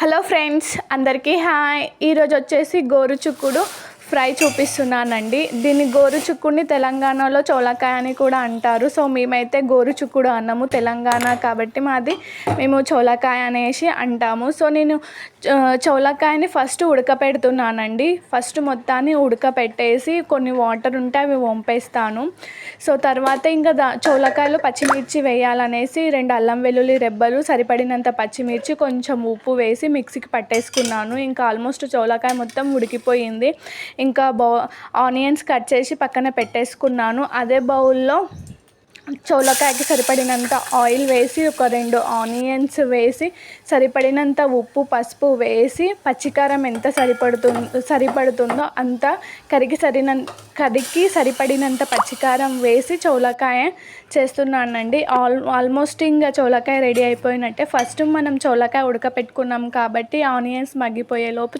Hello friends, అందరికీ hi. ఈరోజు వచ్చేసి గోరుచుక్కుడు ఫ్రై చూపిస్తున్నానండి. దీన్ని గోరుచుక్కుడిని తెలంగాణలో చోళకాయ అని కూడా అంటారు. సో మేమైతే గోరుచుక్కుడు అన్నాము, తెలంగాణ కాబట్టి మేము చోళకాయ అనేసి అంటాము. సో నేను చోళకాయని ఫస్ట్ ఉడకపెడుతున్నానండి. ఫస్ట్ మొత్తాన్ని ఉడకపెట్టేసి కొన్ని వాటర్ ఉంటే అవి వంపేస్తాను. సో తర్వాత ఇంకా చోళకాయలు పచ్చిమిర్చి వేయాలనేసి 2 అల్లం వెల్లుల్లి రెబ్బలు, సరిపడినంత పచ్చిమిర్చి, కొంచెం ఉప్పు వేసి మిక్సీకి పట్టేసుకున్నాను. ఇంకా ఆల్మోస్ట్ చోళకాయ మొత్తం ఉడికిపోయింది. ఇంకా ఆనియన్స్ కట్ చేసి పక్కన పెట్టేసుకున్నాను. అదే బౌల్లో చోళకాయకి సరిపడినంత ఆయిల్ వేసి, ఒక 2 ఆనియన్స్ వేసి, సరిపడినంత ఉప్పు, పసుపు వేసి, పచ్చికారం ఎంత సరిపడుతుందో అంత కరికి సరిపడినంత పచ్చికారం వేసి చోళకాయ చేస్తున్నానండి. ఆల్మోస్ట్ ఇంకా చోళకాయ రెడీ అయిపోయినట్టే. ఫస్ట్ మనం చోళకాయ ఉడకపెట్టుకున్నాం కాబట్టి ఆనియన్స్ మగ్గిపోయేలోపు